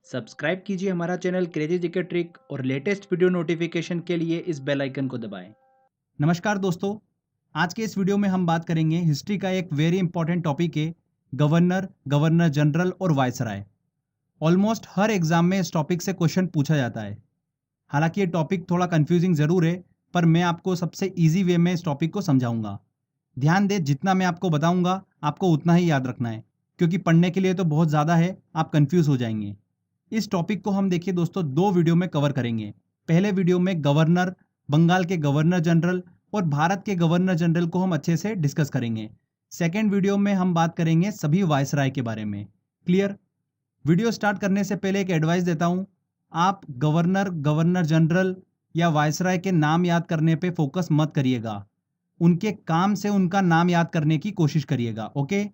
Subscribe कीजिए हमारा channel crazy GK trick और लेटेस्ट वीडियो नोटिफिकेशन के लिए इस बेल आइकन को दबाएं। नमस्कार दोस्तों। आज के इस वीडियो में हम बात करेंगे हिस्ट्री का एक वेरी इंपॉर्टेंट टॉपिक है गवर्नर, गवर्नर जनरल और वायसराय। ऑलमोस्ट हर एग्जाम में इस टॉपिक से क्वेश्चन पूछा जाता है। हालांकि ये टॉपिक थोड़ा कंफ्यूजिंग जरूर है, पर मैं आपको सबसे इजी वे में इस टॉपिक को समझाऊंगा। ध्यान दें, जितना मैं आपको बताऊंगा आपको उतना ही याद रखना है, क्योंकि पढ़ने के लिए तो बहुत ज़्यादा है, आप कंफ्यूज हो जाएंगे। इस टॉपिक को हम देखिए दोस्तों दो वीडियो में कवर करेंगे। पहले वीडियो में गवर्नर, बंगाल के गवर्नर जनरल और भारत के गवर्नर जनरल को हम अच्छे से डिस्कस करेंगे। सेकेंड वीडियो में हम बात करेंगे सभी वायसराय के बारे में। क्लियर? वीडियो स्टार्ट करने से पहले एक एडवाइस देता हूं, आप गवर्नर, गवर्नर जनरल या वायसराय के नाम याद करने पे फोकस मत करिएगा, उनके काम से उनका नाम याद करने की कोशिश करिएगा। ओके?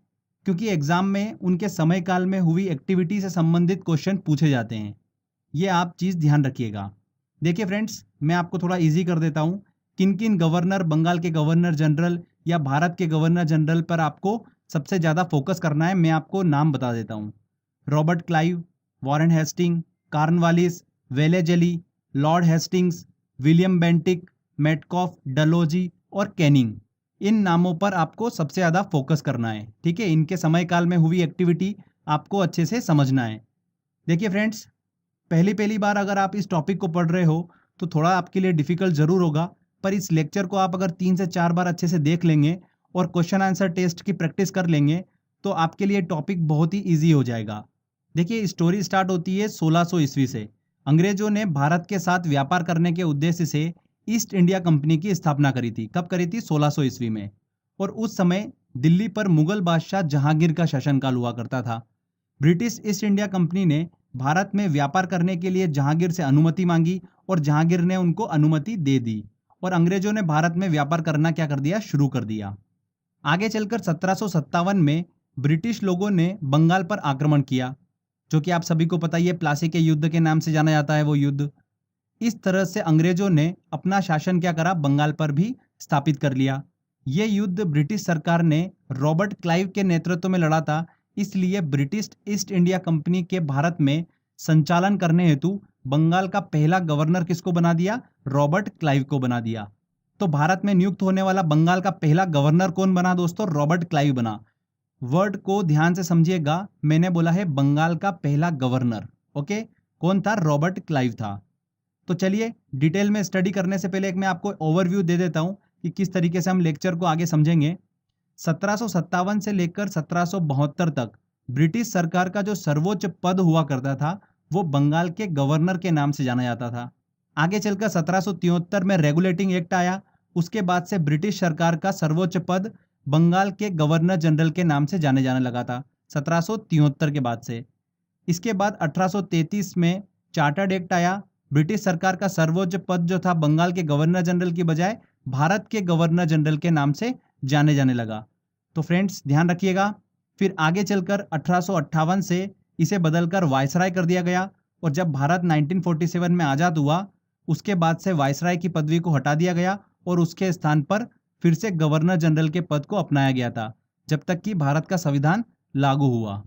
क्योंकि एग्जाम में उनके समय काल में हुई एक्टिविटी से संबंधित क्वेश्चन पूछे जाते हैं। ये आप चीज़ ध्यान रखिएगा। देखिए फ्रेंड्स, मैं आपको थोड़ा इजी कर देता हूँ। किन किन गवर्नर, बंगाल के गवर्नर जनरल या भारत के गवर्नर जनरल पर आपको सबसे ज़्यादा फोकस करना है, मैं आपको नाम बता देता हूँ। Robert Clive, Warren Hasting, Cornwallis, Wellesley, Lord Hastings, William Bentinck, Metcalfe, Dalhousie और कैनिंग। इन नामों पर आपको सबसे ज़्यादा फोकस करना है। ठीक है? इनके समय काल में हुई एक्टिविटी आपको अच्छे से समझना है। देखिए फ्रेंड्स, पहली पहली बार अगर आप इस टॉपिक को पढ़ रहे हो तो थोड़ा आपके लिए डिफिकल्ट जरूर होगा, पर इस लेक्चर को आप अगर 3 से 4 बार अच्छे से देख लेंगे और क्वेश्चन आंसर टेस्ट की प्रैक्टिस कर लेंगे तो आपके लिए टॉपिक बहुत ही ईजी हो जाएगा। देखिए, स्टोरी स्टार्ट होती है 1600 ईस्वी से। अंग्रेजों ने भारत के साथ व्यापार करने के उद्देश्य से ईस्ट इंडिया कंपनी की स्थापना करी थी। कब करी थी? 1600 ईस्वी में। और उस समय दिल्ली पर मुगल बादशाह जहांगीर का शासनकाल हुआ करता था। ब्रिटिश ईस्ट इंडिया कंपनी ने भारत में व्यापार करने के लिए जहांगीर से अनुमति मांगी और जहांगीर ने उनको अनुमति दे दी और अंग्रेजों ने भारत में व्यापार करना क्या कर दिया? शुरू कर दिया। आगे चलकर 1757 में ब्रिटिश लोगों ने बंगाल पर आक्रमण किया, जो कि आप सभी को पता ही है, प्लासी के युद्ध के नाम से जाना जाता है वो युद्ध। इस तरह से अंग्रेजों ने अपना शासन क्या करा? बंगाल पर भी स्थापित कर लिया। ये युद्ध ब्रिटिश सरकार ने रॉबर्ट क्लाइव के नेतृत्व में लड़ा था, इसलिए ब्रिटिश ईस्ट इंडिया कंपनी के भारत में संचालन करने हेतु बंगाल का पहला गवर्नर किसको बना दिया? रॉबर्ट क्लाइव को बना दिया। तो भारत में नियुक्त होने वाला बंगाल का पहला गवर्नर कौन बना दोस्तों? रॉबर्ट क्लाइव बना। वर्ड को ध्यान से समझिएगा, मैंने बोला है बंगाल का पहला गवर्नर। ओके? कौन था? रॉबर्ट क्लाइव था। तो चलिए, डिटेल में स्टडी करने से पहले एक मैं आपको ओवरव्यू दे देता हूं कि किस तरीके से हम लेक्चर को आगे समझेंगे। 1757 से लेकर 1772 तक ब्रिटिश सरकार का जो सर्वोच्च पद हुआ करता था वो बंगाल के गवर्नर के नाम से जाना जाता था। आगे चलकर 1773 में रेगुलेटिंग एक्ट आया। उसके बाद से ब्रिटिश सरकार का सर्वोच्च पद बंगाल के गवर्नर जनरल के नाम से जाने लगा था 1773 के बाद से। इसके बाद 1833 में चार्टर्ड एक्ट आया। ब्रिटिश सरकार का सर्वोच्च पद जो था बंगाल के गवर्नर जनरल की बजाय भारत के गवर्नर जनरल के नाम से जाने लगा। तो फ्रेंड्स ध्यान रखिएगा। फिर आगे चलकर 1858 से इसे बदलकर वायसराय कर दिया गया और जब भारत 1947 में आज़ाद हुआ उसके बाद से वायसराय की पदवी को हटा दिया गया और उसके स्थान पर फिर से गवर्नर जनरल के पद को अपनाया गया था, जब तक कि भारत का संविधान लागू हुआ।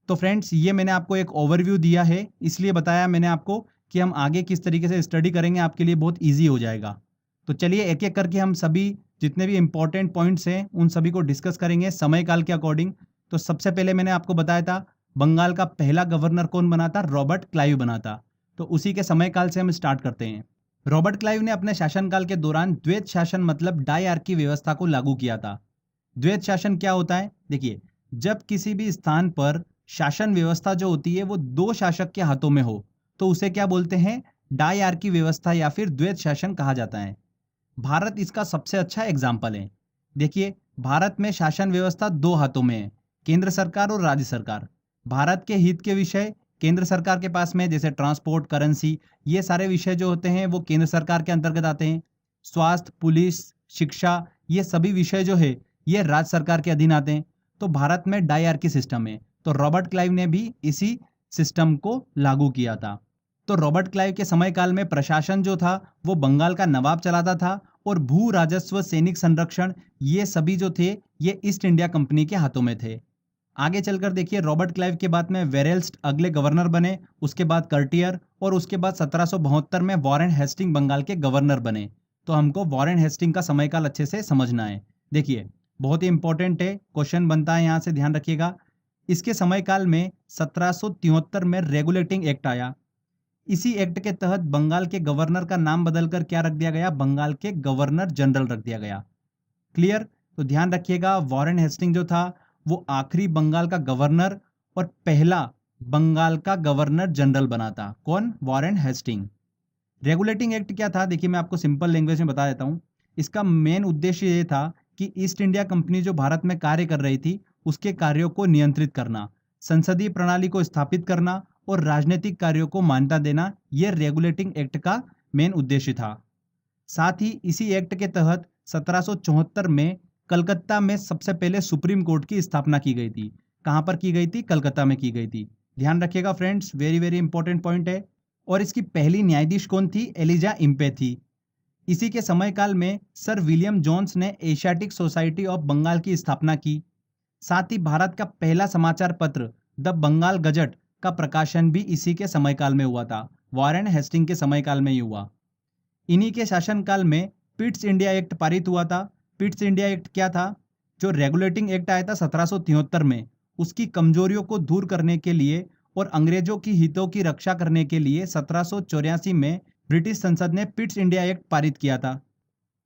तो फ्रेंड्स, ये मैंने आपको एक ओवरव्यू दिया है, इसलिए बताया मैंने आपको कि हम आगे किस तरीके से स्टडी करेंगे, आपके लिए बहुत ईजी हो जाएगा। तो चलिए एक एक करके हम सभी जितने भी इंपॉर्टेंट पॉइंट्स हैं उन सभी को डिस्कस करेंगे समय काल के अकॉर्डिंग। तो सबसे पहले मैंने आपको बताया था बंगाल का पहला गवर्नर कौन बना था? रॉबर्ट क्लाइव बना था। तो उसी के समय काल से हम स्टार्ट करते हैं। रॉबर्ट क्लाइव ने अपने शासनकाल के दौरान द्वैत शासन मतलब डायआर्की व्यवस्था को लागू किया था। द्वैत शासन क्या होता है? देखिए, जब किसी भी स्थान पर शासन व्यवस्था जो होती है वो दो शासक के हाथों में हो तो उसे क्या बोलते हैं? डायआर्की व्यवस्था या फिर द्वैत शासन कहा जाता है। भारत इसका सबसे अच्छा एग्जाम्पल है। देखिए, भारत में शासन व्यवस्था दो हाथों में है, केंद्र सरकार और राज्य सरकार। भारत के हित के विषय केंद्र सरकार के पास में, जैसे ट्रांसपोर्ट, करेंसी, ये सारे विषय जो होते हैं वो केंद्र सरकार के अंतर्गत आते हैं। स्वास्थ्य, पुलिस, शिक्षा, ये सभी विषय जो है ये राज्य सरकार के अधीन आते हैं। तो भारत में डायआर्की सिस्टम है। तो रॉबर्ट क्लाइव ने भी इसी सिस्टम को लागू किया था। तो रॉबर्ट क्लाइव के समय काल में प्रशासन जो था वो बंगाल का नवाब चलाता था और भू राजस्व, सैनिक संरक्षण, ये सभी जो थे ये ईस्ट इंडिया कंपनी के हाथों में थे। आगे चलकर देखिए रॉबर्ट क्लाइव के बाद में वेरेल्स्ट अगले गवर्नर बने, उसके बाद कर्टियर और उसके बाद 1772 में वॉरेन हेस्टिंग बंगाल के गवर्नर बने। तो हमको वॉरेन हेस्टिंग का समयकाल अच्छे से समझना है। देखिए बहुत ही इंपॉर्टेंट है, क्वेश्चन बनता है यहाँ से, ध्यान रखिएगा। इसके समयकाल में 1773 में रेगुलेटिंग एक्ट आया। इसी एक्ट के तहत बंगाल के गवर्नर का नाम बदलकर क्या रख दिया गया, बंगाल के गवर्नर जनरल रख दिया गया। क्लियर? तो ध्यान रखिएगा वॉरेन हेस्टिंग जो था वो आखिरी बंगाल का गवर्नर और पहला बंगाल का गवर्नर जनरल बना था। कौन? Warren Hasting. रेगुलेटिंग एक्ट क्या था, देखिए मैं आपको सिंपल लैंग्वेज में बता देता हूं। इसका मेन उद्देश्य ये था कि ईस्ट इंडिया कंपनी जो भारत में कार्य कर रही थी उसके कार्यों को नियंत्रित करना, संसदीय प्रणाली को स्थापित करना और राजनीतिक कार्यों को मान्यता देना, यह रेगुलेटिंग एक्ट का मेन उद्देश्य था। साथ ही इसी एक्ट के तहत 1774 में कलकत्ता में सबसे पहले सुप्रीम कोर्ट की स्थापना की गई थी। कहां पर की गई थी? कलकत्ता में की गई थी। ध्यान रखिएगा friends, very very important point है। और इसकी पहली न्यायाधीश कौन थी? एलिजा इम्पे थी। इसी के समयकाल में सर विलियम जोन्स ने एशियाटिक सोसाइटी ऑफ बंगाल की स्थापना की। साथ ही भारत का पहला समाचार पत्र द बंगाल गजट का प्रकाशन भी इसी के समयकाल में हुआ था। वॉरेन हेस्टिंग के समयकाल में ही हुआ। इन्हीं के शासनकाल में पिट्स इंडिया एक्ट पारित हुआ था। पिट्स इंडिया एक्ट क्या था? जो रेगुलेटिंग एक्ट आया था 1773 में, उसकी कमजोरियों को दूर करने के लिए और अंग्रेजों की हितों की रक्षा करने के लिए 1784 में ब्रिटिश संसद ने पिट्स इंडिया एक्ट पारित किया था।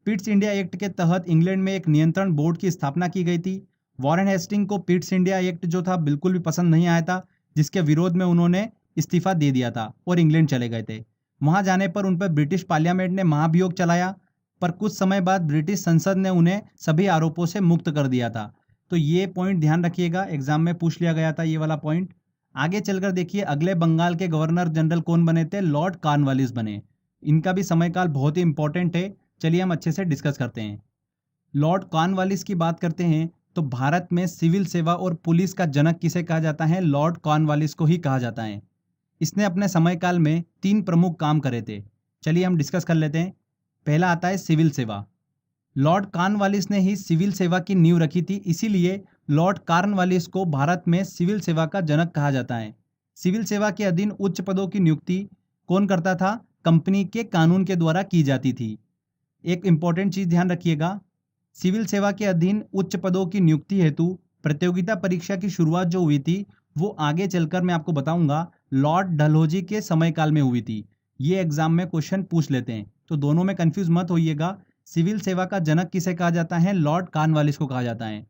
पिट्स इंडिया एक्ट के तहत इंग्लैंड में एक नियंत्रण बोर्ड की स्थापना की गई थी। वॉरेन हेस्टिंग को पिट्स इंडिया एक्ट जो था बिल्कुल भी पसंद नहीं आया था, जिसके विरोध में उन्होंने इस्तीफा दे दिया था और इंग्लैंड चले गए थे। वहां जाने पर उन पर ब्रिटिश पार्लियामेंट ने महाभियोग चलाया, पर कुछ समय बाद ब्रिटिश संसद ने उन्हें सभी आरोपों से मुक्त कर दिया था। तो ये पॉइंट ध्यान रखिएगा, एग्जाम में पूछ लिया गया था ये वाला पॉइंट। आगे चलकर देखिए अगले बंगाल के गवर्नर जनरल कौन बने थे? लॉर्ड कॉर्नवालिस बने। इनका भी समयकाल बहुत ही इंपॉर्टेंट है, चलिए हम अच्छे से डिस्कस करते हैं। लॉर्ड कॉर्नवालिस की बात करते हैं तो भारत में सिविल सेवा और पुलिस का जनक किसे कहा जाता है? लॉर्ड कॉर्नवालिस को ही कहा जाता है। इसने अपने समयकाल में 3 प्रमुख काम करे थे। चलिए हम डिस्कस कर लेते हैं। पहला आता है सिविल सेवा। लॉर्ड कॉर्नवालिस ने ही सिविल सेवा की नींव रखी थी, इसीलिए लॉर्ड कॉर्नवालिस को भारत में सिविल सेवा का जनक कहा जाता है। सिविल सेवा के अधीन उच्च पदों की नियुक्ति कौन करता था? कंपनी के कानून के द्वारा की जाती थी। एक इंपॉर्टेंट चीज ध्यान रखिएगा, सिविल सेवा के अधीन उच्च पदों की नियुक्ति हेतु प्रतियोगिता परीक्षा की शुरुआत जो हुई थी वो आगे चलकर मैं आपको बताऊंगा लॉर्ड डलहौजी के समयकाल में हुई थी। ये एग्जाम में क्वेश्चन पूछ लेते हैं, तो दोनों में कंफ्यूज मत होइएगा। सिविल सेवा का जनक किसे कहा जाता है? लॉर्ड कॉर्नवालिस को कहा जाता है।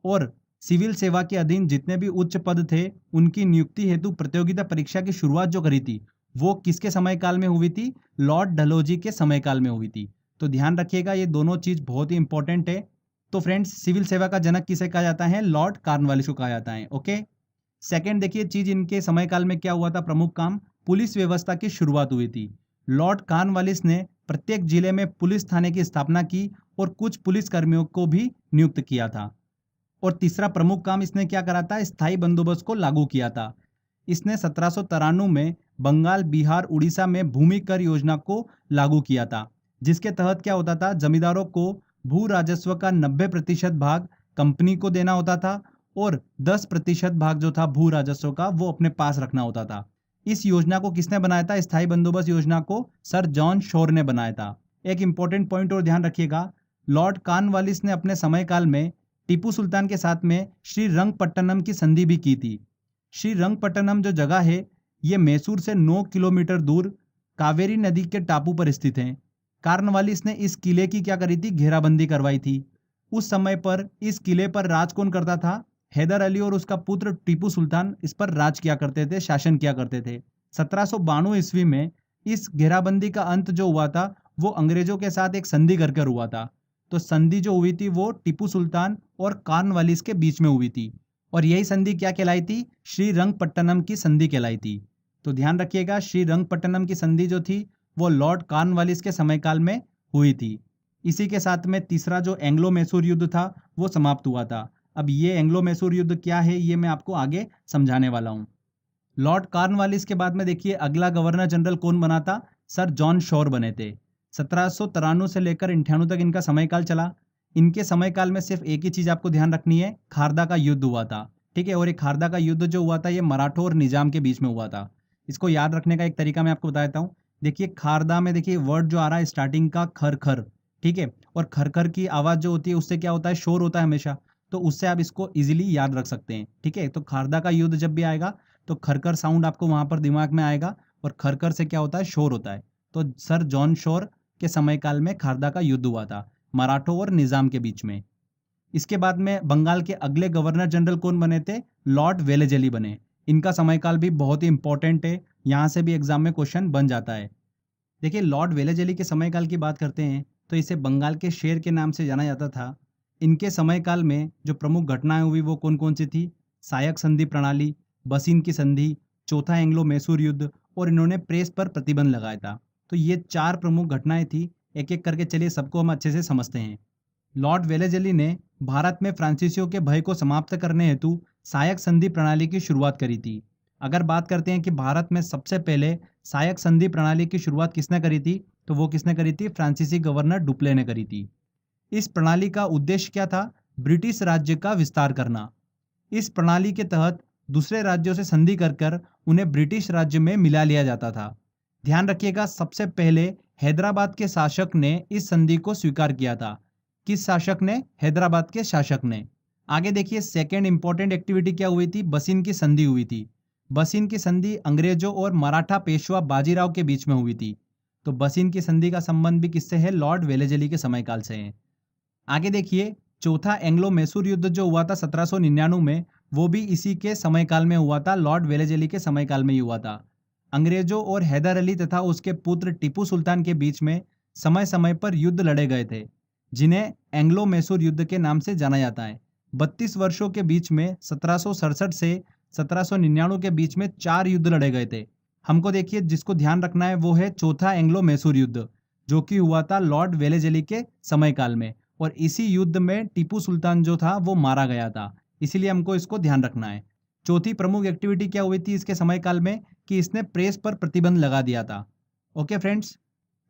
और सिविल सेवा के अधीन जितने भी उच्च पद थे उनकी नियुक्ति हेतु प्रतियोगिता परीक्षा की शुरुआत जो करी थी वो किसके समयकाल में हुई थी? लॉर्ड डलहौजी के समयकाल में हुई थी। तो ध्यान रखिएगा ये दोनों चीज बहुत ही इंपॉर्टेंट है। तो फ्रेंड्स सिविल सेवा का जनक किसे कहा जाता है? लॉर्ड कॉर्नवालिस को कहा जाता है। ओके, सेकंड देखिए चीज इनके समयकाल में क्या हुआ था, प्रमुख काम, पुलिस व्यवस्था की शुरुआत हुई थी। लॉर्ड कॉर्नवालिस ने प्रत्येक जिले में पुलिस थाने की स्थापना की और कुछ पुलिस कर्मियों को भी नियुक्त किया था। और तीसरा प्रमुख काम इसने क्या करा था? स्थायी बंदोबस्त को लागू किया था। इसने 1793 में बंगाल, बिहार, उड़ीसा में भूमि कर योजना को लागू किया था, जिसके तहत क्या होता था? जमींदारों को भू राजस्व का 90% भाग कंपनी को देना होता था और 10% भाग जो था भू राजस्व का वो अपने पास रखना होता था। इस योजना को किसने बनाया था? स्थायी बंदोबस्त योजना को सर जॉन शोर ने बनाया था। एक इंपॉर्टेंट पॉइंट और ध्यान रखिएगा, लॉर्ड कॉर्नवालिस ने अपने समयकाल में टीपू सुल्तान के साथ में श्रीरंगपट्टनम की संधि भी की थी। श्रीरंगपट्टनम जो जगह है ये मैसूर से 9 किलोमीटर दूर कावेरी नदी के टापू पर स्थित है। कॉर्नवालिस ने इस किले की क्या करी थी? घेराबंदी करवाई थी। उस समय पर इस किले पर राज कौन करता था? हैदर अली और उसका पुत्र टीपू सुल्तान इस पर राज किया करते थे, शासन किया करते थे। 1792 ईस्वी में इस घेराबंदी का अंत जो हुआ था वो अंग्रेजों के साथ एक संधि कर हुआ था। तो संधि जो हुई थी वो टीपू सुल्तान और कॉर्नवालिस के बीच में हुई थी और यही संधि क्या कहलाई थी? श्रीरंगपट्टनम की संधि कहलाई थी। तो ध्यान रखिएगा श्रीरंगपट्टनम की संधि जो थी वो लॉर्ड कॉर्नवालिस के समयकाल में हुई थी। इसी के साथ में तीसरा जो एंग्लो मैसूर युद्ध था वो समाप्त हुआ था। अब ये एंग्लो मैसूर युद्ध क्या है ये मैं आपको आगे समझाने वाला हूँ। लॉर्ड कॉर्नवालिस के बाद में देखिए अगला गवर्नर जनरल कौन बना था? सर जॉन शोर बने थे। 1793 से लेकर 98 तक इनका समयकाल चला। इनके समयकाल में सिर्फ एक ही चीज आपको ध्यान रखनी है, खारदा का युद्ध हुआ था। ठीक है। और ये खारदा का युद्ध जो हुआ था ये मराठों और निजाम के बीच में हुआ था। इसको याद रखने का एक तरीका मैं आपको बता देता हूँ। देखिए खारदा में देखिए वर्ड जो आ रहा है स्टार्टिंग का खर खर, ठीक है। और खर खर की आवाज़ जो होती है उससे क्या होता है, शोर होता है हमेशा, तो उससे आप इसको इजीली याद रख सकते हैं, ठीक है। तो खारदा का युद्ध जब भी आएगा तो खरकर साउंड आपको वहां पर दिमाग में आएगा, और खरकर से क्या होता है, शोर होता है। तो सर जॉन शोर के समय काल में खारदा का युद्ध हुआ था मराठों और निजाम के बीच में। इसके बाद में बंगाल के अगले गवर्नर जनरल कौन बने थे, लॉर्ड वेलेजली बने। इनका समयकाल भी बहुत ही इंपॉर्टेंट है, यहाँ से भी एग्जाम में क्वेश्चन बन जाता है। देखिए लॉर्ड वेलेजली के समयकाल की बात करते हैं तो इसे बंगाल के शेर के नाम से जाना जाता था। इनके समयकाल में जो प्रमुख घटनाएं हुई वो कौन कौन सी थी, सायक संधि प्रणाली, बसीन की संधि, चौथा एंग्लो मैसूर युद्ध, और इन्होंने प्रेस पर प्रतिबंध लगाया था। तो ये 4 प्रमुख घटनाएं थी। एक एक करके चलिए सबको हम अच्छे से समझते हैं। लॉर्ड वेलेजली ने भारत में फ्रांसीसियों के भय को समाप्त करने हेतु सायक संधि प्रणाली की शुरुआत करी थी। अगर बात करते हैं कि भारत में सबसे पहले सायक संधि प्रणाली की शुरुआत किसने करी थी, तो वो किसने करी थी, फ्रांसीसी गवर्नर डुप्ले ने करी थी। इस प्रणाली का उद्देश्य क्या था, ब्रिटिश राज्य का विस्तार करना। इस प्रणाली के तहत दूसरे राज्यों से संधि कर कर उन्हें ब्रिटिश राज्य में मिला लिया जाता था। ध्यान रखिएगा सबसे पहले हैदराबाद के शासक ने इस संधि को स्वीकार किया था। किस शासक ने, हैदराबाद के शासक ने। आगे देखिए सेकेंड इंपॉर्टेंट एक्टिविटी क्या हुई थी, बसीन की संधि हुई थी। बसीन की संधि अंग्रेजों और मराठा पेशवा बाजीराव के बीच में हुई थी। तो बसीन की संधि का संबंध भी किससे है, लॉर्ड वेलेजली के समयकाल से है। आगे देखिए चौथा एंग्लो मैसूर युद्ध जो हुआ था 1799 में, वो भी इसी के समयकाल में हुआ था, लॉर्ड वेलेजली के समयकाल में ही हुआ था। अंग्रेजों और हैदर अली तथा उसके पुत्र टीपू सुल्तान के बीच में समय समय पर युद्ध लड़े गए थे, जिन्हें एंग्लो मैसूर युद्ध के नाम से जाना जाता है। 32 वर्षों के बीच में 1767 से 1799 के बीच में 4 युद्ध लड़े गए थे। हमको देखिए जिसको ध्यान रखना है वो है चौथा एंग्लो मैसूर युद्ध, जो कि हुआ था लॉर्ड वेलेजली के समयकाल में, और इसी युद्ध में टीपू सुल्तान जो था वो मारा गया था, इसीलिए हमको इसको ध्यान रखना है। चौथी प्रमुख एक्टिविटी क्या हुई थी इसके समयकाल में, कि इसने प्रेस पर प्रतिबंध लगा दिया था। ओके फ्रेंड्स,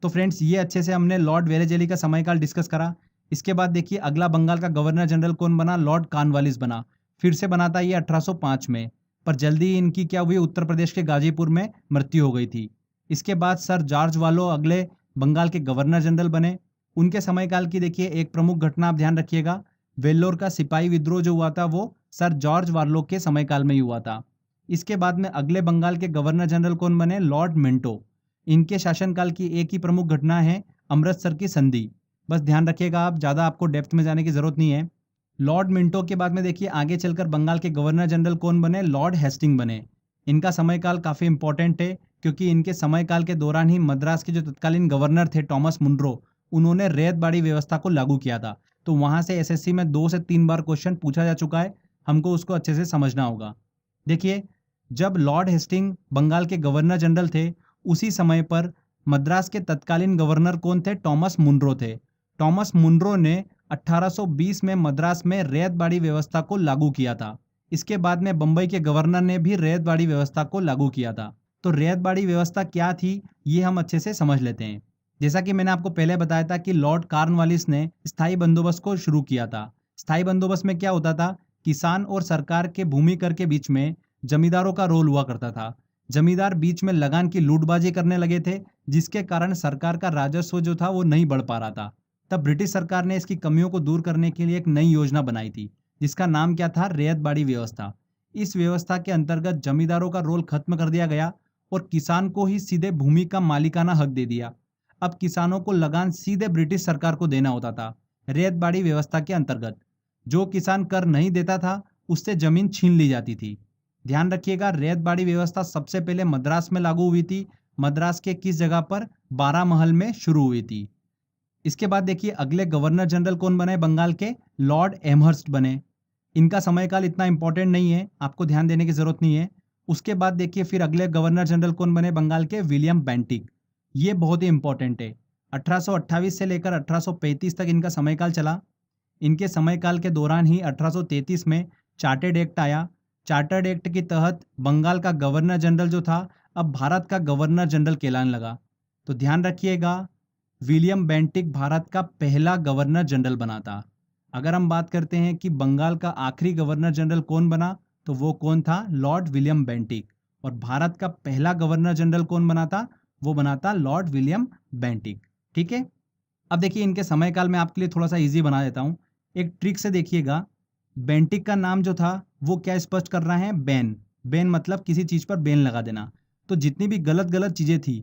तो फ्रेंड्स ये अच्छे से हमने लॉर्ड वेलेजली का समयकाल डिस्कस करा। इसके बाद देखिए अगला बंगाल का गवर्नर जनरल कौन बना, लॉर्ड कॉर्नवालिस बना। फिर से बना था ये 1805 में, पर जल्दी ही इनकी क्या हुई, उत्तर प्रदेश के गाजीपुर में मृत्यु हो गई थी। इसके बाद सर जॉर्ज वालो अगले बंगाल के गवर्नर जनरल बने। उनके समयकाल की देखिए एक प्रमुख घटना आप ध्यान रखिएगा, वेल्लोर का सिपाही विद्रोह जो हुआ था वो सर जॉर्ज वार्लो के समयकाल में ही हुआ था। इसके बाद में अगले बंगाल के गवर्नर जनरल कौन बने, लॉर्ड मिंटो। इनके शासनकाल की एक ही प्रमुख घटना है, अमृतसर की संधि। बस ध्यान रखिएगा आप, ज़्यादा आपको डेप्थ में जाने की जरूरत नहीं है। लॉर्ड मिंटो के बाद में देखिए आगे चलकर बंगाल के गवर्नर जनरल कौन बने, लॉर्ड हेस्टिंग बने। इनका समयकाल काफ़ी इंपॉर्टेंट है, क्योंकि इनके समयकाल के दौरान ही मद्रास के जो तत्कालीन गवर्नर थे टॉमस मुनरो, उन्होंने रैयतबाड़ी व्यवस्था को लागू किया था। तो वहां से एसएससी में 2 से 3 बार क्वेश्चन पूछा जा चुका है, हमको उसको अच्छे से समझना होगा। देखिए जब लॉर्ड हेस्टिंग बंगाल के गवर्नर जनरल थे, उसी समय पर मद्रास के तत्कालीन गवर्नर कौन थे, टॉमस मुनरो थे। टॉमस मुनरो ने 1820 में मद्रास में रैयतबाड़ी व्यवस्था को लागू किया था। इसके बाद में बंबई के गवर्नर ने भी रैयतबाड़ी व्यवस्था को लागू किया था। तो रैयतबाड़ी व्यवस्था क्या थी ये हम अच्छे से समझ लेते हैं। जैसा कि मैंने आपको पहले बताया था कि लॉर्ड कॉर्नवालिस ने स्थायी बंदोबस्त को शुरू किया था। स्थायी बंदोबस्त में क्या होता था, किसान और सरकार के भूमि कर के बीच में जमींदारों का रोल हुआ करता था। जमींदार बीच में लगान की लूटबाजी करने लगे थे, जिसके कारण सरकार का राजस्व जो था वो नहीं बढ़ पा रहा था। तब ब्रिटिश सरकार ने इसकी कमियों को दूर करने के लिए एक नई योजना बनाई थी, जिसका नाम क्या था, रैयतबाड़ी व्यवस्था। इस व्यवस्था के अंतर्गत जमींदारों का रोल खत्म कर दिया गया और किसान को ही सीधे भूमि का मालिकाना हक दे दिया। अब किसानों को लगान सीधे ब्रिटिश सरकार को देना होता था। रैयतबाड़ी व्यवस्था के अंतर्गत जो किसान कर नहीं देता था उससे जमीन छीन ली जाती थी। ध्यान रखिएगा रैयतबाड़ी व्यवस्था सबसे पहले मद्रास में लागू हुई थी। मद्रास के किस जगह पर, बारामहल में शुरू हुई थी। इसके बाद देखिए अगले गवर्नर जनरल कौन बने बंगाल के, लॉर्ड एमहर्स्ट बने। इनका समयकाल इतना इंपॉर्टेंट नहीं है, आपको ध्यान देने की जरूरत नहीं है। उसके बाद देखिए फिर अगले गवर्नर जनरल कौन बने बंगाल के, विलियम बेंटिक। ये बहुत ही इंपॉर्टेंट है। 1828 से लेकर 1835 तक इनका समयकाल चला। इनके समयकाल के दौरान ही 1833 में चार्टर्ड एक्ट आया। चार्टर्ड एक्ट के तहत बंगाल का गवर्नर जनरल जो था अब भारत का गवर्नर जनरल कहलाने लगा। तो ध्यान रखिएगा विलियम बेंटिक भारत का पहला गवर्नर जनरल बना था। अगर हम बात करते हैं कि बंगाल का आखिरी गवर्नर जनरल कौन बना, तो वो कौन था? Lord William Bentinck. और भारत का पहला गवर्नर जनरल कौन बना था? वो बना था लॉर्ड विलियम बेंटिक। ठीक है, अब देखिए इनके समयकाल में आपके लिए थोड़ा सा इजी बना देता हूं। एक ट्रिक से देखिएगा, बेंटिक का नाम जो था वो क्या स्पष्ट कर रहा है? बैन। बैन मतलब किसी चीज पर बैन लगा देना। तो जितनी भी गलत गलत चीजें थी,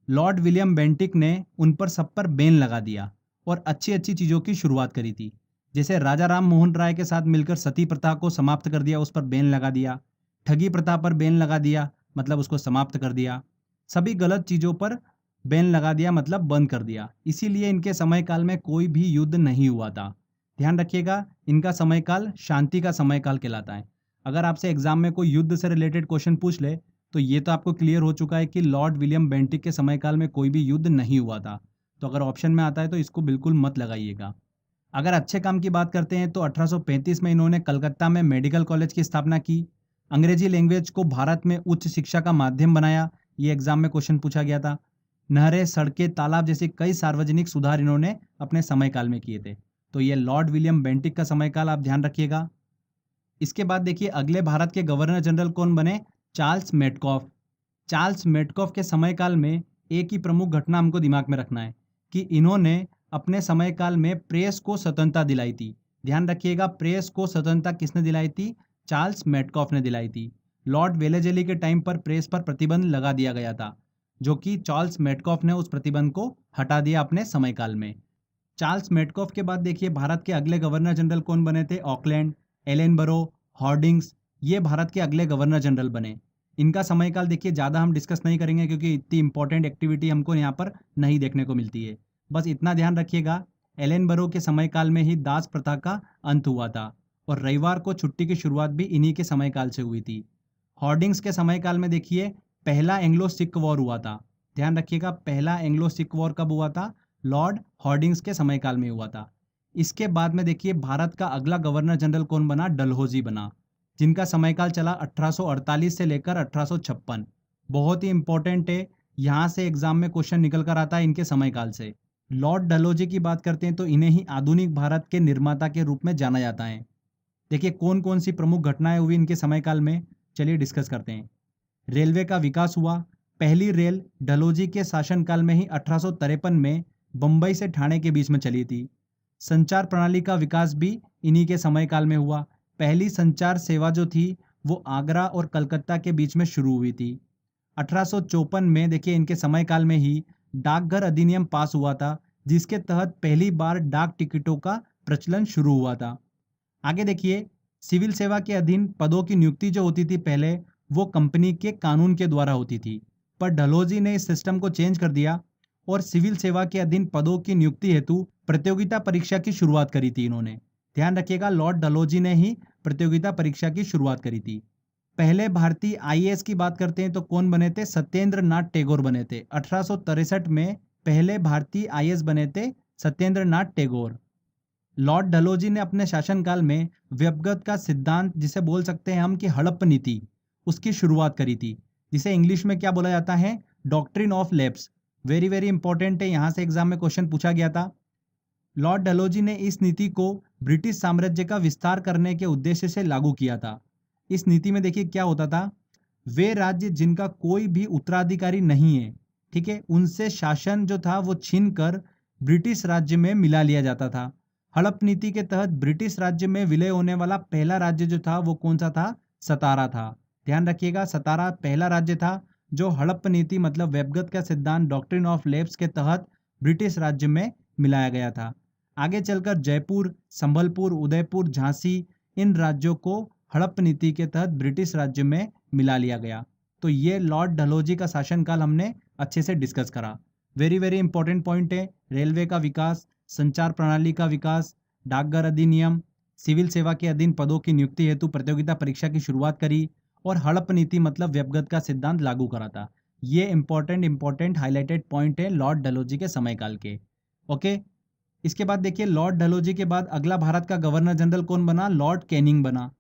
लॉर्ड विलियम बेंटिक ने उन पर सब पर बैन लगा दिया और अच्छी अच्छी चीजों की शुरुआत करी थी। जैसे राजा राम मोहन राय के साथ मिलकर सती प्रथा को समाप्त कर दिया, उस पर बैन लगा दिया। ठगी प्रथा पर बैन लगा दिया, मतलब उसको समाप्त कर दिया। सभी गलत चीजों पर बैन लगा दिया, मतलब बंद कर दिया। इसीलिए इनके समयकाल में कोई भी युद्ध नहीं हुआ था। ध्यान रखिएगा, इनका समयकाल शांति का समयकाल कहलाता है। अगर आपसे एग्जाम में कोई युद्ध से रिलेटेड क्वेश्चन पूछ ले, तो ये तो आपको क्लियर हो चुका है कि लॉर्ड विलियम बेंटिक के समयकाल में कोई भी युद्ध नहीं हुआ था। तो अगर ऑप्शन में आता है तो इसको बिल्कुल मत लगाइएगा। अगर अच्छे काम की बात करते हैं तो 1835 में इन्होंने कलकत्ता में मेडिकल कॉलेज की स्थापना की। अंग्रेजी लैंग्वेज को भारत में उच्च शिक्षा का माध्यम बनाया, ये एग्जाम में क्वेश्चन पूछा गया था। नहरें, सड़कें, तालाब जैसे कई सार्वजनिक सुधार इन्होंने अपने समयकाल में किए थे। तो ये लॉर्ड विलियम बेंटिक का समयकाल आप ध्यान रखिएगा। इसके बाद देखिए अगले भारत के गवर्नर जनरल कौन बने? Charles Metcalfe. चार्ल्स मेटकॉफ के समयकाल में एक ही प्रमुख घटना हमको दिमाग में रखना है कि इन्होंने अपने समयकाल में प्रेस को स्वतंत्रता दिलाई थी। ध्यान रखिएगा, प्रेस को स्वतंत्रता किसने दिलाई थी? चार्ल्स मेटकॉफ ने दिलाई थी। लॉर्ड वेलेजली के टाइम पर प्रेस पर प्रतिबंध लगा दिया गया था, जो कि चार्ल्स मेटकॉफ ने उस प्रतिबंध को हटा दिया अपने समयकाल में। चार्ल्स मेटकॉफ के बाद देखिए भारत के अगले गवर्नर जनरल कौन बने थे? ऑकलैंड, एलेनबरो, हॉर्डिंग्स, ये भारत के अगले गवर्नर जनरल बने। इनका समयकाल देखिए ज़्यादा हम डिस्कस नहीं करेंगे क्योंकि इतनी इंपॉर्टेंट एक्टिविटी हमको यहाँ पर नहीं देखने को मिलती है। बस इतना ध्यान रखिएगा, एलेनबरो के समयकाल में ही दास प्रथा का अंत हुआ था और रविवार को छुट्टी की शुरुआत भी इन्हीं के समयकाल से हुई थी। हॉर्डिंग्स के समयकाल में देखिए पहला एंग्लो सिख वॉर हुआ था। ध्यान रखिएगा, पहला एंग्लो सिख वॉर कब हुआ था? लॉर्ड हॉर्डिंग्स के समयकाल में हुआ था। इसके बाद में देखिए भारत का अगला गवर्नर जनरल कौन बना? डलहौजी बना, जिनका समयकाल चला 1848 से लेकर 1856। बहुत ही इंपॉर्टेंट है, यहाँ से एग्जाम में क्वेश्चन निकल कर आता है इनके समयकाल से। लॉर्ड डलहौजी की बात करते हैं तो इन्हें ही आधुनिक भारत के निर्माता के रूप में जाना जाता है। देखिए कौन कौन सी प्रमुख घटनाएं हुई इनके समयकाल में, चलिए डिस्कस करते हैं। रेलवे का विकास हुआ। पहली रेल डलहौजी के शासनकाल में ही 1853 में बम्बई से ठाणे के बीच में चली थी। संचार प्रणाली का विकास भी इन्हीं के समयकाल में हुआ। पहली संचार सेवा जो थी वो आगरा और कलकत्ता के बीच में शुरू हुई थी। 1854 में देखिए इनके समयकाल में ही डाकघर अधिनियम पास हुआ था, जिसके तहत पहली बार डाक टिकटों का प्रचलन शुरू हुआ था। आगे देखिए सिविल सेवा के अधीन पदों की नियुक्ति जो होती थी पहले, वो कंपनी के कानून के द्वारा होती थी, पर डलहौजी ने इस सिस्टम को चेंज कर दिया और सिविल सेवा के अधीन पदों की नियुक्ति हेतु प्रतियोगिता परीक्षा की शुरुआत करी थी इन्होंने। ध्यान रखिएगा, लॉर्ड डलहौजी ने ही प्रतियोगिता परीक्षा की शुरुआत करी थी। पहले भारतीय आईएएस की बात करते हैं तो कौन बने थे? सत्येंद्र नाथ टैगोर बने थे। 1863 में पहले भारतीय आईएएस बने थे सत्येंद्र नाथ टैगोर। लॉर्ड डलहौजी ने अपने शासनकाल में व्यपगत का सिद्धांत, जिसे बोल सकते हैं हम कि हड़प्पा नीति, उसकी शुरुआत करी थी, जिसे इंग्लिश में क्या बोला जाता है? Doctrine of lapse. Very very important है, यहाँ से एग्जाम में क्वेश्चन पूछा गया था। लॉर्ड डलहौजी ने इस नीति को ब्रिटिश साम्राज्य का विस्तार करने के उद्देश्य से लागू किया था। इस नीति में देखिए क्या होता था, वे राज्य जिनका कोई भी उत्तराधिकारी नहीं है, ठीक है, उनसे शासन जो था वो छीन कर ब्रिटिश राज्य में मिला लिया जाता था। हड़प नीति के तहत ब्रिटिश राज्य में विलय होने वाला पहला राज्य जो था वो कौन सा था? सतारा था। ध्यान रखिएगा, सतारा पहला राज्य था जो हड़प नीति मतलब व्यपगत का सिद्धांत डॉक्ट्रिन ऑफ लैप्स के तहत ब्रिटिश राज्य में मिलाया गया था। आगे चलकर जयपुर, संबलपुर, उदयपुर, झांसी, इन राज्यों को हड़प नीति के तहत ब्रिटिश राज्य में मिला लिया गया। तो ये लॉर्ड डलहौजी का शासनकाल हमने अच्छे से डिस्कस करा। वेरी वेरी इंपॉर्टेंट पॉइंट है, रेलवे का विकास, संचार प्रणाली का विकास, डाकघर अधिनियम, सिविल सेवा के अधीन पदों की नियुक्ति हेतु प्रतियोगिता परीक्षा की शुरुआत करी और हड़प नीति मतलब व्यपगत का सिद्धांत लागू करा था। ये इंपॉर्टेंट हाईलाइटेड पॉइंट है लॉर्ड डलहौजी के समयकाल के। ओके, इसके बाद देखिए लॉर्ड डलहौजी के बाद अगला भारत का गवर्नर जनरल कौन बना? लॉर्ड कैनिंग बना।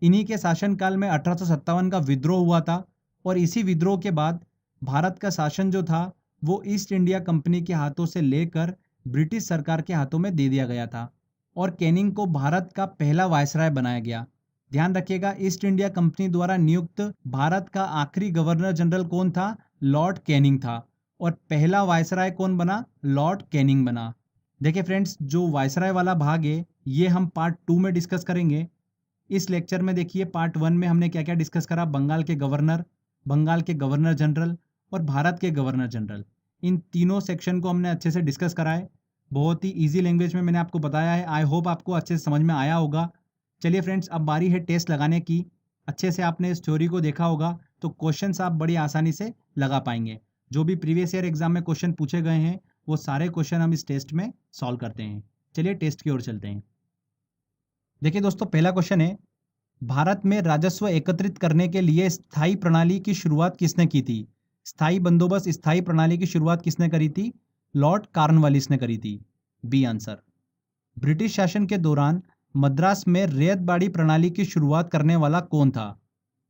इन्हीं के शासनकाल में 1857 का विद्रोह हुआ था और इसी विद्रोह के बाद भारत का शासन जो था वो ईस्ट इंडिया कंपनी के हाथों से लेकर ब्रिटिश सरकार के हाथों में दे दिया गया था और कैनिंग को भारत का पहला वायसराय बनाया गया। ध्यान रखिएगा, ईस्ट इंडिया कंपनी द्वारा नियुक्त भारत का आखिरी गवर्नर जनरल कौन था? लॉर्ड कैनिंग था। और पहला वायसराय कौन बना? लॉर्ड कैनिंग बना। देखिए फ्रेंड्स, जो वायसराय वाला भाग है ये हम पार्ट 2 में डिस्कस करेंगे। इस लेक्चर में देखिए पार्ट 1 में हमने क्या क्या डिस्कस करा, बंगाल के गवर्नर जनरल और भारत के गवर्नर जनरल, इन तीनों सेक्शन को हमने अच्छे से डिस्कस करा है। बहुत ही ईजी लैंग्वेज में मैंने आपको बताया है। आई होप आपको अच्छे से समझ में आया होगा। चलिए फ्रेंड्स, अब बारी है टेस्ट लगाने की। अच्छे से आपने इस थ्योरी को देखा होगा तो क्वेश्चंस आप बड़ी आसानी से लगा पाएंगे। जो भी प्रीवियस ईयर एग्जाम में क्वेश्चन पूछे गए हैं वो सारे क्वेश्चन हम इस टेस्ट में सॉल्व करते हैं। चलिए टेस्ट की ओर चलते हैं। देखिए दोस्तों, पहला क्वेश्चन है, भारत में राजस्व एकत्रित करने के लिए स्थायी प्रणाली की शुरुआत किसने की थी? स्थायी बंदोबस्त, स्थायी प्रणाली की शुरुआत किसने करी थी? लॉर्ड कॉर्नवालिस ने करी थी। B answer. ब्रिटिश शासन के दौरान मद्रास में रैयतबाड़ी प्रणाली की शुरुआत करने वाला कौन था?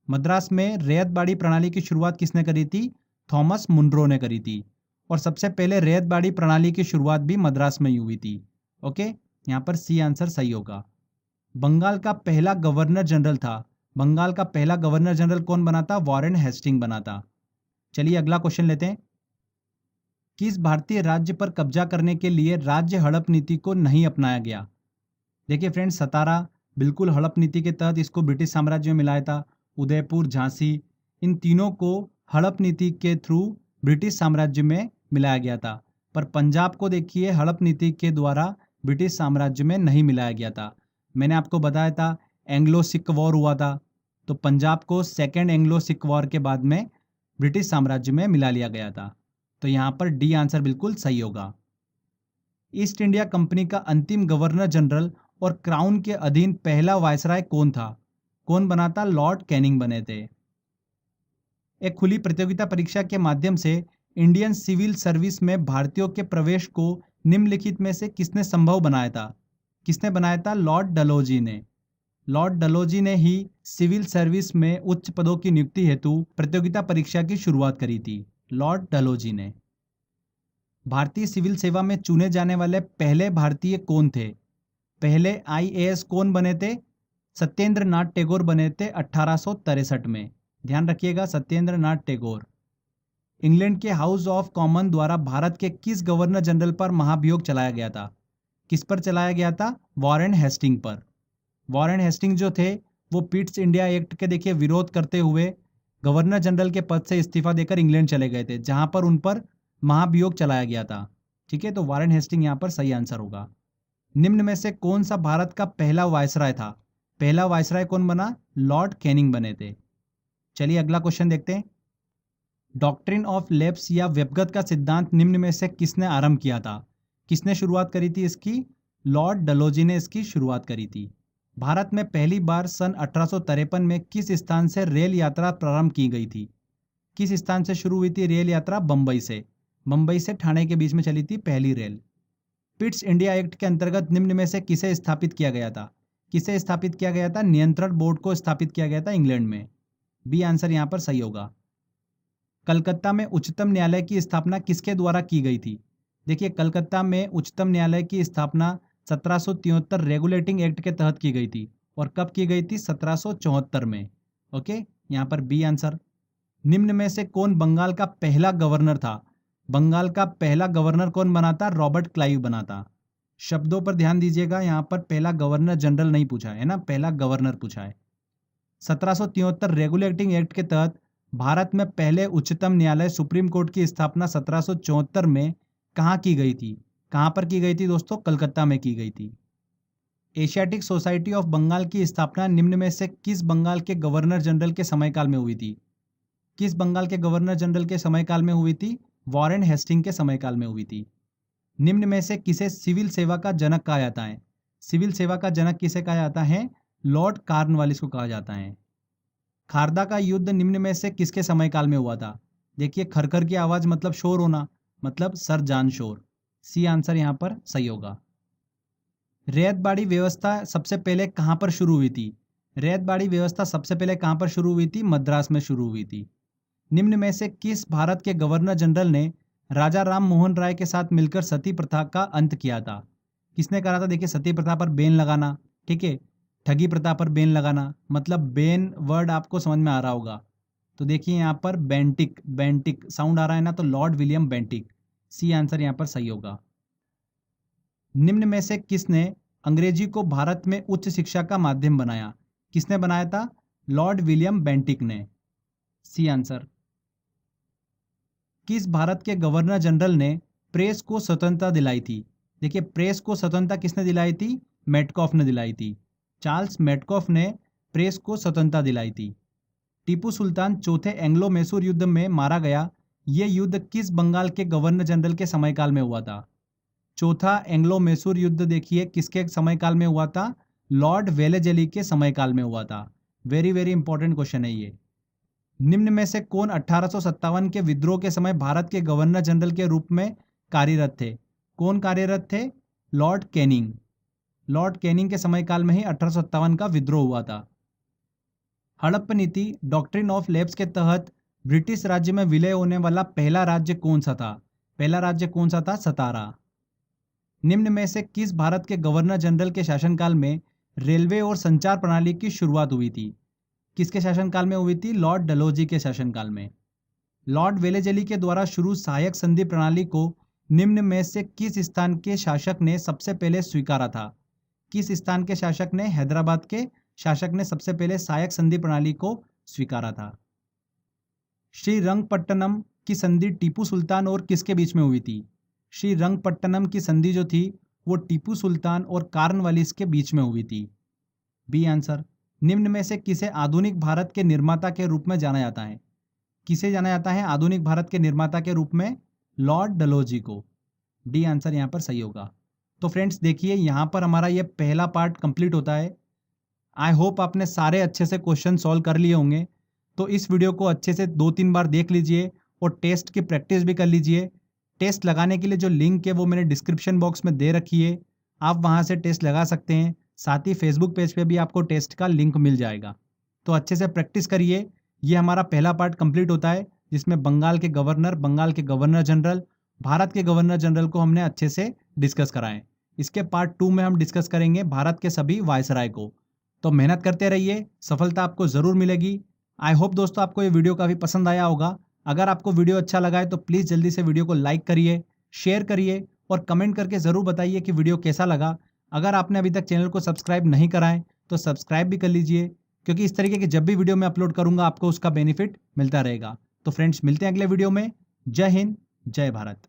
मद्रास में रैयतबाड़ी प्रणाली की शुरुआत किसने करी थी? थॉमस मुनरो ने करी थी। और सबसे पहले रैयतबाड़ी प्रणाली की शुरुआत भी मद्रास में ही हुई थी। ओके, यहाँ पर सी आंसर सही होगा। बंगाल का पहला गवर्नर जनरल था, बंगाल का पहला गवर्नर जनरल कौन बना था? वॉरेन हेस्टिंग बना था। चलिए अगला क्वेश्चन लेते हैं। किस भारतीय राज्य पर कब्जा करने के लिए राज्य हड़प नीति को नहीं अपनाया गया? देखिए फ्रेंड्स, सतारा बिल्कुल हड़प नीति के तहत इसको ब्रिटिश साम्राज्य में मिलाया था। उदयपुर, झांसी, इन तीनों को हड़प नीति के थ्रू ब्रिटिश साम्राज्य में मिलाया गया था। पर पंजाब को देखिए हड़प नीति के द्वारा ब्रिटिश साम्राज्य में नहीं मिलाया गया था। मैंने आपको बताया था एंग्लो सिख वॉर हुआ था, तो पंजाब को सेकेंड एंग्लो सिख वॉर के बाद में ब्रिटिश साम्राज्य में मिला लिया गया था। तो यहाँ पर डी आंसर बिल्कुल सही होगा। ईस्ट इंडिया कंपनी का अंतिम गवर्नर जनरल और क्राउन के अधीन पहला वायसराय कौन था? कौन बना था? लॉर्ड कैनिंग बने थे। एक खुली प्रतियोगिता परीक्षा के माध्यम से इंडियन सिविल सर्विस में भारतीयों के प्रवेश को निम्नलिखित में से किसने संभव बनाया था? किसने बनाया था? लॉर्ड डलहौजी ने। लॉर्ड डलहौजी ने ही सिविल सर्विस में उच्च पदों की नियुक्ति हेतु प्रतियोगिता परीक्षा की शुरुआत करी थी। लॉर्ड डलहौजी ने। भारतीय सिविल सेवा में चुने जाने वाले पहले भारतीय कौन थे? पहले आईएएस कौन बने थे? सत्येंद्र नाथ टैगोर बने थे 1863 में। ध्यान रखिएगा, सत्येंद्र नाथ टैगोर। इंग्लैंड के हाउस ऑफ कॉमन द्वारा भारत के किस गवर्नर जनरल पर महाभियोग चलाया गया था? किस पर चलाया गया था? वॉरेन हेस्टिंग पर। वॉरेन हेस्टिंग जो थे वो पिट्स इंडिया एक्ट के देखिए विरोध करते हुए गवर्नर जनरल के पद से इस्तीफा देकर इंग्लैंड चले गए थे, जहां पर उन पर महाभियोग चलाया गया था। ठीक है, तो वॉरेन हेस्टिंग यहाँ पर सही आंसर होगा। निम्न में से कौन सा भारत का पहला वायसराय था? पहला वायसराय कौन बना? लॉर्ड कैनिंग बने थे। चलिए अगला क्वेश्चन देखते हैं। डॉक्ट्रिन ऑफ लैप्स या व्यपगत का सिद्धांत निम्न में से किसने आरंभ किया था? किसने शुरुआत करी थी इसकी? लॉर्ड डलहौजी ने इसकी शुरुआत करी थी। भारत में पहली बार सन 1853 में किस स्थान से रेल यात्रा प्रारंभ की गई थी? किस स्थान से शुरू हुई थी रेल यात्रा? बंबई से। बंबई से ठाणे के बीच में चली थी पहली रेल। पिट्स इंडिया एक्ट के अंतर्गत निम्न में से किसे स्थापित किया गया था? किसे स्थापित किया गया था? नियंत्रण बोर्ड को स्थापित किया गया था इंग्लैंड में। बी आंसर यहाँ पर सही होगा। कलकत्ता में उच्चतम न्यायालय की स्थापना किसके द्वारा की गई थी? देखिए, कलकत्ता में उच्चतम न्यायालय की स्थापना 1773 रेगुलेटिंग एक्ट के तहत की गई थी। और कब की गई थी? 1774 में। ओके, यहाँ पर बी आंसर। निम्न में से कौन बंगाल का पहला गवर्नर था? बंगाल का पहला गवर्नर कौन बना था? रॉबर्ट क्लाइव बना था। शब्दों पर ध्यान दीजिएगा, यहाँ पर पहला गवर्नर जनरल नहीं पूछा है ना, पहला गवर्नर पूछा है। 1773 रेगुलेटिंग एक्ट के तहत भारत में पहले उच्चतम न्यायालय सुप्रीम कोर्ट की स्थापना 1774 में कहाँ की गई थी? कहाँ पर की गई थी दोस्तों? कलकत्ता में की गई थी। एशियाटिक सोसाइटी ऑफ बंगाल की स्थापना निम्न में से किस बंगाल के गवर्नर जनरल के समयकाल में हुई थी? किस बंगाल के गवर्नर जनरल के समयकाल में हुई थी? वॉरेन हेस्टिंग के समयकाल में हुई थी। निम्न में से किसे सिविल सेवा का जनक कहा जाता है? सिविल सेवा का जनक किसे कहा जाता है? लॉर्ड कॉर्नवालिस को कहा जाता है। खारदा का युद्ध निम्न में से किसके समयकाल में हुआ था? देखिए, खरखर की आवाज मतलब शोर होना, मतलब सर जान शोर। सी आंसर यहाँ पर सही होगा। रैयतबाड़ी व्यवस्था सबसे पहले कहाँ पर शुरू हुई थी? रैयतबाड़ी व्यवस्था सबसे पहले कहाँ पर शुरू हुई थी? मद्रास में शुरू हुई थी। निम्न में से किस भारत के गवर्नर जनरल ने राजा राम मोहन राय के साथ मिलकर सती प्रथा का अंत किया था? किसने करा था? देखिए, सती प्रथा पर बैन लगाना। ठीक है, ठगी प्रथा पर बैन लगाना, मतलब बैन वर्ड आपको समझ में आ रहा होगा। तो देखिए यहाँ पर बेंटिक, बेंटिक साउंड आ रहा है ना, तो Lord William Bentinck, C answer यहाँ पर सही होगा। निम्न में से किसने अंग्रेजी को भारत में उच्च शिक्षा का माध्यम बनाया? किसने बनाया था? लॉर्ड विलियम बेंटिक ने, सी आंसर। किस भारत के गवर्नर जनरल ने प्रेस को स्वतंत्रता दिलाई थी? देखिए प्रेस को स्वतंत्रता किसने दिलाई थी? मेटकॉफ ने दिलाई थी। चार्ल्स मेटकॉफ ने प्रेस को स्वतंत्रता दिलाई थी। टीपू सुल्तान चौथे एंग्लो मैसूर युद्ध में मारा गया, यह युद्ध किस बंगाल के गवर्नर जनरल के समयकाल में हुआ था? चौथा एंग्लो मैसूर युद्ध देखिए किसके समयकाल में हुआ था? लॉर्ड वेलेजली के समयकाल में हुआ था। वेरी वेरी इंपॉर्टेंट क्वेश्चन है ये। निम्न में से कौन 1857 के विद्रोह के समय भारत के गवर्नर जनरल के रूप में कार्यरत थे? कौन कार्यरत थे? Lord Canning. लॉर्ड कैनिंग के समयकाल में ही 1857 का विद्रोह हुआ था। हड़प्पा नीति डॉक्ट्रिन ऑफ लैप्स के तहत ब्रिटिश राज्य में विलय होने वाला पहला राज्य कौन सा था? पहला राज्य कौन सा था? सतारा। निम्न में से किस भारत के गवर्नर जनरल के शासनकाल में रेलवे और संचार प्रणाली की शुरुआत हुई थी? किसके शासनकाल में हुई थी? लॉर्ड डलहौजी के शासनकाल में। लॉर्ड वेलेजली के द्वारा शुरू सहायक संधि प्रणाली को निम्न में से किस स्थान के शासक ने सबसे पहले स्वीकारा था? किस स्थान के शासक ने? हैदराबाद के शासक ने सबसे पहले सहायक संधि प्रणाली को स्वीकारा था। श्रीरंगपट्टनम की संधि टीपू सुल्तान और किसके बीच में हुई थी? श्रीरंगपट्टनम की संधि जो थी वो टीपू सुल्तान और कॉर्नवालिस के बीच में हुई थी, बी आंसर। निम्न में से किसे आधुनिक भारत के निर्माता के रूप में जाना जाता है? किसे जाना जाता है आधुनिक भारत के निर्माता के रूप में? लॉर्ड डलहौजी को, डी आंसर यहाँ पर सही होगा। तो फ्रेंड्स देखिए यहाँ पर हमारा ये पहला पार्ट कंप्लीट होता है। आई होप आपने सारे अच्छे से क्वेश्चन सॉल्व कर लिए होंगे। तो इस वीडियो को अच्छे से 2-3 बार देख लीजिए और टेस्ट की प्रैक्टिस भी कर लीजिए। टेस्ट लगाने के लिए जो लिंक है वो मैंने डिस्क्रिप्शन बॉक्स में दे रखी है, आप वहाँ से टेस्ट लगा सकते हैं। साथ ही फेसबुक पेज पे भी आपको टेस्ट का लिंक मिल जाएगा। तो अच्छे से प्रैक्टिस करिए। ये हमारा पहला पार्ट कंप्लीट होता है जिसमें बंगाल के गवर्नर, बंगाल के गवर्नर जनरल, भारत के गवर्नर जनरल को हमने अच्छे से डिस्कस कराएं। इसके पार्ट 2 में हम डिस्कस करेंगे भारत के सभी वायसराय को। तो मेहनत करते रहिए, सफलता आपको ज़रूर मिलेगी। आई होप दोस्तों आपको ये वीडियो काफ़ी पसंद आया होगा। अगर आपको वीडियो अच्छा लगा है तो प्लीज़ जल्दी से वीडियो को लाइक करिए, शेयर करिए और कमेंट करके ज़रूर बताइए कि वीडियो कैसा लगा। अगर आपने अभी तक चैनल को सब्सक्राइब नहीं करा है तो सब्सक्राइब भी कर लीजिए, क्योंकि इस तरीके की जब भी वीडियो मैं अपलोड करूँगा आपको उसका बेनिफिट मिलता रहेगा। तो फ्रेंड्स मिलते हैं अगले वीडियो में। जय हिंद, जय भारत।